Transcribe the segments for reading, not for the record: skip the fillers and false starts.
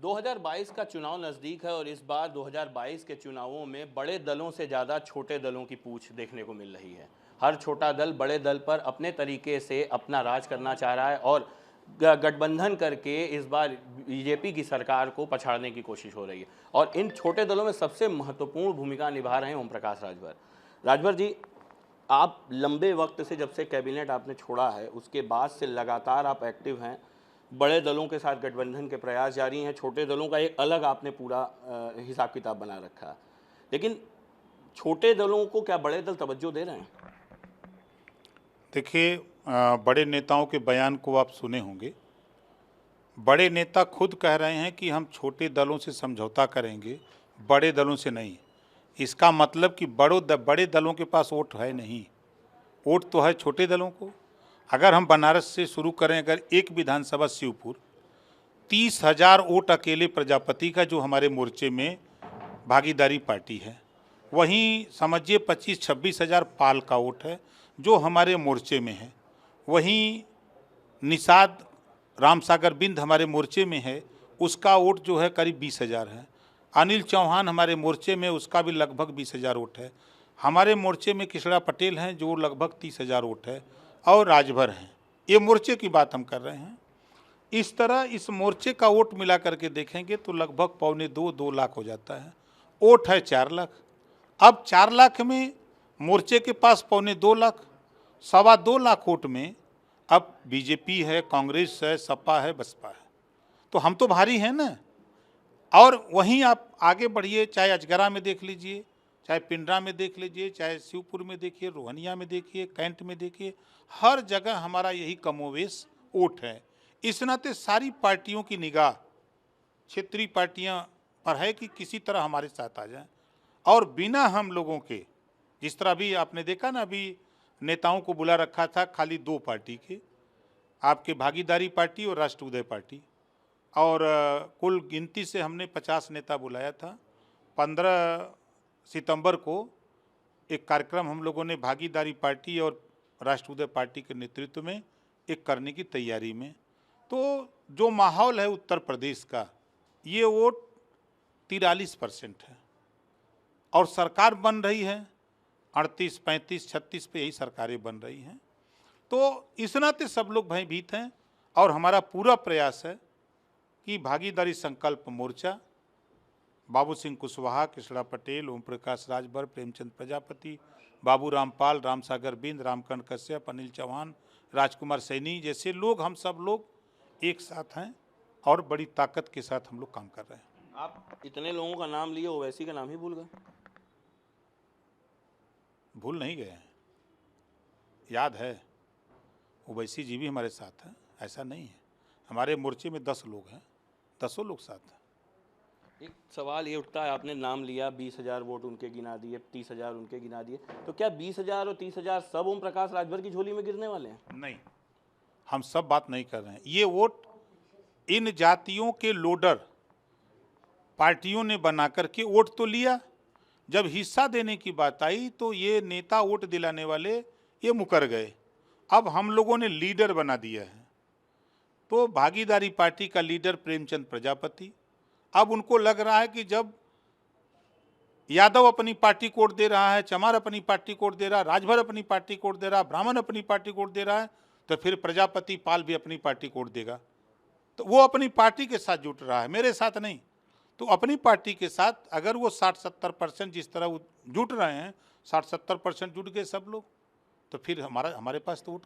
2022 का चुनाव नज़दीक है और इस बार 2022 के चुनावों में बड़े दलों से ज़्यादा छोटे दलों की पूछ देखने को मिल रही है। हर छोटा दल बड़े दल पर अपने तरीके से अपना राज करना चाह रहा है और गठबंधन करके इस बार बीजेपी की सरकार को पछाड़ने की कोशिश हो रही है। और इन छोटे दलों में सबसे महत्वपूर्ण भूमिका निभा रहे हैं ओम प्रकाश राजभर। राजभर जी, आप लंबे वक्त से, जब से कैबिनेट आपने छोड़ा है उसके बाद से लगातार आप एक्टिव हैं। बड़े दलों के साथ गठबंधन के प्रयास जारी हैं, छोटे दलों का एक अलग आपने पूरा हिसाब किताब बना रखा है। लेकिन छोटे दलों को क्या बड़े दल तवज्जो दे रहे हैं? देखिए, बड़े नेताओं के बयान को आप सुने होंगे। बड़े नेता खुद कह रहे हैं कि हम छोटे दलों से समझौता करेंगे, बड़े दलों से नहीं। इसका मतलब कि बड़े दलों के पास वोट है नहीं, वोट तो है छोटे दलों को। अगर हम बनारस से शुरू करें, अगर एक विधानसभा शिवपुर 30,000 वोट अकेले प्रजापति का जो हमारे मोर्चे में भागीदारी पार्टी है, वहीं समझिए 25-26 हज़ार पाल का वोट है जो हमारे मोर्चे में है। वहीं निषाद रामसागर बिंद हमारे मोर्चे में है, उसका वोट जो है करीब 20,000 है। अनिल चौहान हमारे मोर्चे में, उसका भी लगभग 20,000 वोट है। हमारे मोर्चे में किशड़ा पटेल हैं जो लगभग 30,000 वोट है, और राजभर हैं। ये मोर्चे की बात हम कर रहे हैं। इस तरह इस मोर्चे का वोट मिला करके देखेंगे तो लगभग 2.25-2 लाख हो जाता है। वोट है 4 लाख। अब 4 लाख में मोर्चे के पास 2.25 लाख, 2.25 लाख वोट में अब बीजेपी है, कांग्रेस है, सपा है, बसपा है, तो हम तो भारी हैं ना। और वहीं आप आगे बढ़िए, चाहे अजगरा में देख लीजिए, चाहे पिंडरा में देख लीजिए, चाहे शिवपुर में देखिए, रोहनिया में देखिए, कैंट में देखिए, हर जगह हमारा यही कमोवेश वोट है। इस नाते सारी पार्टियों की निगाह क्षेत्रीय पार्टियां पर है कि किसी तरह हमारे साथ आ जाएं, और बिना हम लोगों के, जिस तरह भी आपने देखा ना, अभी नेताओं को बुला रखा था खाली 2 पार्टी के, आपके भागीदारी पार्टी और राष्ट्र पार्टी, और कुल गिनती से हमने 50 नेता बुलाया था। 15 सितंबर को एक कार्यक्रम हम लोगों ने भागीदारी पार्टी और राष्ट्र पार्टी के नेतृत्व में एक करने की तैयारी में। तो जो माहौल है उत्तर प्रदेश का, ये वोट 43% है, और सरकार बन रही है 38, 35, 36 पे यही सरकारें बन रही हैं। तो इस नाते सब लोग भयभीत हैं, और हमारा पूरा प्रयास है कि भागीदारी संकल्प मोर्चा बाबू सिंह कुशवाहा, किशड़ा पटेल, ओम प्रकाश राजभर, प्रेमचंद प्रजापति, बाबू रामपाल, रामसागर बिंद, रामकर्ण कश्यप, अनिल चौहान, राजकुमार सैनी जैसे लोग, हम सब लोग एक साथ हैं और बड़ी ताकत के साथ हम लोग काम कर रहे हैं। आप इतने लोगों का नाम लिए, ओवैसी का नाम ही भूल गए? भूल नहीं गए हैं, याद है। ओवैसी जी भी हमारे साथ हैं, ऐसा नहीं है। हमारे मोर्चे में 10 लोग हैं, 10 लोग साथ हैं। एक सवाल ये उठता है, आपने नाम लिया, 20,000 वोट उनके गिना दिए, 30,000 उनके गिना दिए, तो क्या 20,000 और 30,000 सब ओम प्रकाश राजभर की झोली में गिरने वाले हैं? नहीं, हम सब बात नहीं कर रहे हैं। ये वोट इन जातियों के लोडर पार्टियों ने बना करके वोट तो लिया, जब हिस्सा देने की बात आई तो ये नेता वोट दिलाने वाले ये मुकर गए। अब हम लोगों ने लीडर बना दिया है। तो भागीदारी पार्टी का लीडर प्रेमचंद प्रजापति, अब उनको लग रहा है कि जब यादव अपनी पार्टी को वोट दे रहा है, चमार अपनी पार्टी को वोट दे रहा है, राजभर अपनी पार्टी को वोट दे रहा है, ब्राह्मण अपनी पार्टी को वोट दे रहा है, तो फिर प्रजापति पाल भी अपनी पार्टी को वोट देगा। तो वो अपनी पार्टी के साथ जुट रहा है, मेरे साथ नहीं। तो अपनी पार्टी के साथ अगर वो 60-70% जिस तरह वो जुट रहे हैं, 60-70% जुट गए सब लोग, तो फिर हमारे पास तो वोट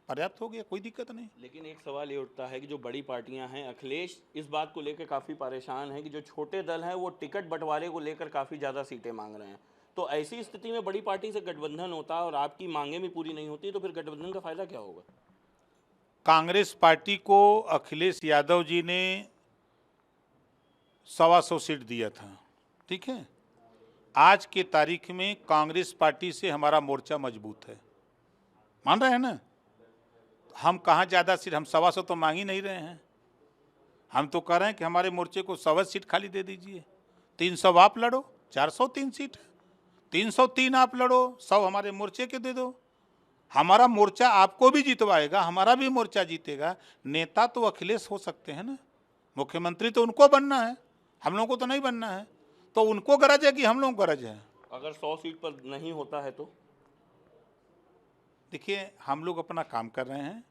पर्याप्त हो गया, कोई दिक्कत नहीं। लेकिन एक सवाल ये उठता है कि जो बड़ी पार्टियां हैं, अखिलेश इस बात को लेकर काफ़ी परेशान हैं कि जो छोटे दल हैं वो टिकट बंटवारे को लेकर काफ़ी ज़्यादा सीटें मांग रहे हैं। तो ऐसी स्थिति में बड़ी पार्टी से गठबंधन होता है और आपकी मांगें भी पूरी नहीं होती, तो फिर गठबंधन का फायदा क्या होगा? कांग्रेस पार्टी को अखिलेश यादव जी ने 125 सीट दिया था, ठीक है। आज के तारीख में कांग्रेस पार्टी से हमारा मोर्चा मजबूत है, मान रहे हैं ना। हम कहाँ ज़्यादा सीट, हम 125 तो मांग ही नहीं रहे हैं। हम तो कह रहे हैं कि हमारे मोर्चे को 100 सीट खाली दे दीजिए, 300 आप लड़ो, 403 सीट है, 303 आप लड़ो, 100 हमारे मोर्चे के दे दो। हमारा मोर्चा आपको भी जितवाएगा, हमारा भी मोर्चा जीतेगा। नेता तो अखिलेश हो सकते हैं ना, मुख्यमंत्री तो उनको बनना है, हम लोगों को तो नहीं बनना है। तो उनको गरज है कि हम लोग गरज है? अगर 100 सीट पर नहीं होता है तो? देखिए, हम लोग अपना काम कर रहे हैं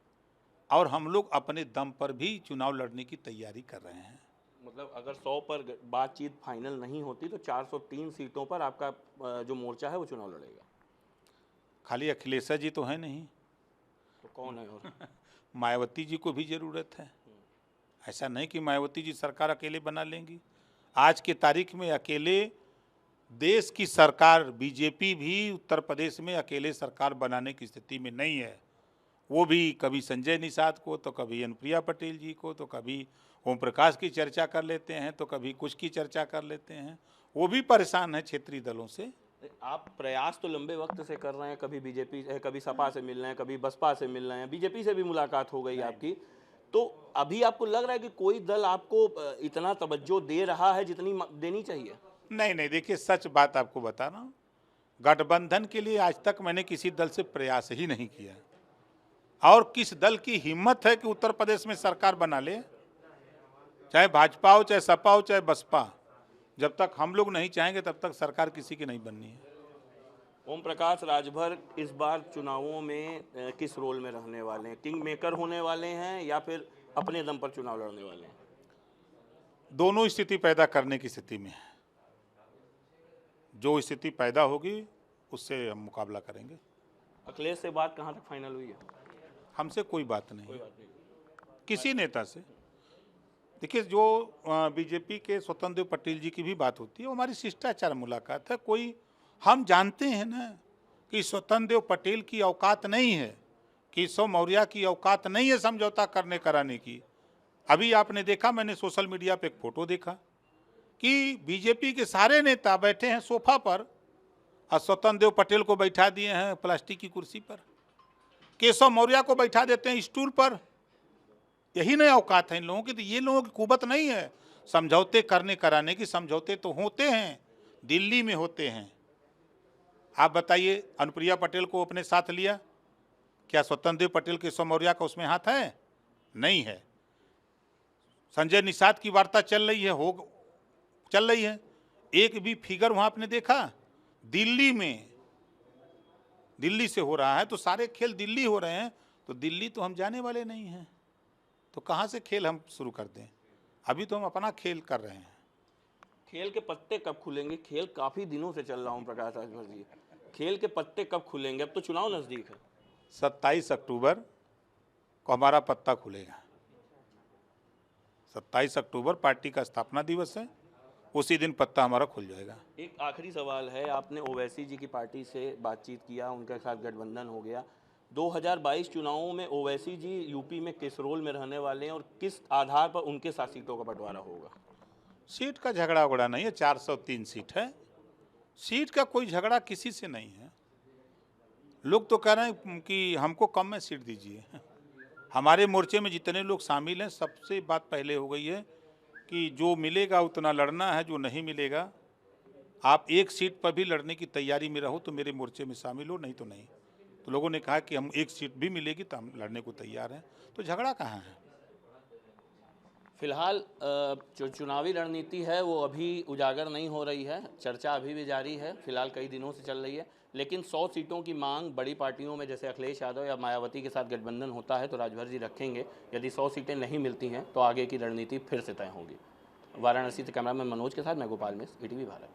और हम लोग अपने दम पर भी चुनाव लड़ने की तैयारी कर रहे हैं। मतलब अगर 100 पर बातचीत फाइनल नहीं होती तो 403 सीटों पर आपका जो मोर्चा है वो चुनाव लड़ेगा। खाली अखिलेश जी तो है नहीं, तो कौन है और? मायावती जी को भी ज़रूरत है। ऐसा नहीं कि मायावती जी सरकार अकेले बना लेंगी। आज के तारीख में अकेले देश की सरकार बीजेपी भी उत्तर प्रदेश में अकेले सरकार बनाने की स्थिति में नहीं है। वो भी कभी संजय निषाद को, तो कभी अनुप्रिया पटेल जी को, तो कभी ओम प्रकाश की चर्चा कर लेते हैं, तो कभी कुछ की चर्चा कर लेते हैं। वो भी परेशान है क्षेत्रीय दलों से। आप प्रयास तो लंबे वक्त से कर रहे हैं, कभी बीजेपी कभी सपा से मिल रहे हैं, कभी बसपा से मिल रहे हैं, बीजेपी से भी मुलाकात हो गई आपकी। तो अभी आपको लग रहा है कि कोई दल आपको इतना तवज्जो दे रहा है जितनी देनी चाहिए? नहीं, देखिए, सच बात आपको बता रहा हूँ, गठबंधन के लिए आज तक मैंने किसी दल से प्रयास ही नहीं किया। और किस दल की हिम्मत है कि उत्तर प्रदेश में सरकार बना ले? चाहे भाजपा हो, चाहे सपा हो, चाहे बसपा, जब तक हम लोग नहीं चाहेंगे तब तक सरकार किसी की नहीं बननी है। ओम प्रकाश राजभर इस बार चुनावों में किस रोल में रहने वाले हैं? किंग मेकर होने वाले हैं या फिर अपने दम पर चुनाव लड़ने वाले हैं? दोनों स्थिति पैदा करने की स्थिति में है। जो स्थिति पैदा होगी उससे हम मुकाबला करेंगे। अखिलेश से बात कहाँ तक फाइनल हुई है? हमसे कोई बात नहीं, कोई बात नहीं। किसी नेता से। देखिए, जो बीजेपी के स्वतंत्र देव पटेल जी की भी बात होती है, वो हमारी शिष्टाचार मुलाकात है। कोई, हम जानते हैं ना कि स्वतंत्र देव पटेल की औकात नहीं है, केशव मौर्य की औकात नहीं है समझौता करने कराने की। अभी आपने देखा, मैंने सोशल मीडिया पे एक फोटो देखा कि बीजेपी के सारे नेता बैठे हैं सोफा पर और स्वतंत्र देव पटेल को बैठा दिए हैं प्लास्टिक की कुर्सी पर, केशव मौर्य को बैठा देते हैं स्टूल पर। यही नहीं औकात है इन लोगों की। तो ये लोगों की कुवत नहीं है समझौते करने कराने की। समझौते तो होते हैं, दिल्ली में होते हैं। आप बताइए, अनुप्रिया पटेल को अपने साथ लिया, क्या स्वतंत्र देव पटेल केशव मौर्य का उसमें हाथ है? नहीं है। संजय निषाद की वार्ता चल रही है, चल रही है। एक भी फिगर वहां आपने देखा? दिल्ली में, दिल्ली से हो रहा है, तो सारे खेल दिल्ली हो रहे हैं। तो दिल्ली तो हम जाने वाले नहीं हैं, तो कहाँ से खेल हम शुरू कर दें? अभी तो हम अपना खेल कर रहे हैं। खेल के पत्ते कब खुलेंगे? खेल काफी दिनों से चल रहा हूँ प्रकाश राजभर जी, खेल के पत्ते कब खुलेंगे? अब तो चुनाव नजदीक है। 27 अक्टूबर को हमारा पत्ता खुलेगा। 27 अक्टूबर पार्टी का स्थापना दिवस है, उसी दिन पत्ता हमारा खुल जाएगा। एक आखिरी सवाल है, आपने ओवैसी जी की पार्टी से बातचीत किया, उनके साथ गठबंधन हो गया। 2022 चुनावों में ओवैसी जी यूपी में किस रोल में रहने वाले हैं और किस आधार पर उनके साथ सीटों का बंटवारा होगा? सीट का झगड़ा उगड़ा नहीं है, 403 सीट है। सीट का कोई झगड़ा किसी से नहीं है। लोग तो कह रहे हैं कि हमको कम में सीट दीजिए। हमारे मोर्चे में जितने लोग शामिल हैं, सबसे बात पहले हो गई है कि जो मिलेगा उतना लड़ना है, जो नहीं मिलेगा, आप एक सीट पर भी लड़ने की तैयारी में रहो तो मेरे मोर्चे में शामिल हो, नहीं तो नहीं। तो लोगों ने कहा कि हम एक सीट भी मिलेगी तो हम लड़ने को तैयार हैं। तो झगड़ा कहाँ है? फिलहाल जो चुनावी रणनीति है वो अभी उजागर नहीं हो रही है, चर्चा अभी भी जारी है, फिलहाल कई दिनों से चल रही है। लेकिन 100 सीटों की मांग बड़ी पार्टियों में जैसे अखिलेश यादव या मायावती के साथ गठबंधन होता है तो राजभर जी रखेंगे। यदि 100 सीटें नहीं मिलती हैं तो आगे की रणनीति फिर से तय होगी। वाराणसी से कैमरामैन मनोज के साथ मैं गोपाल मिश्र, ईटीवी भारत।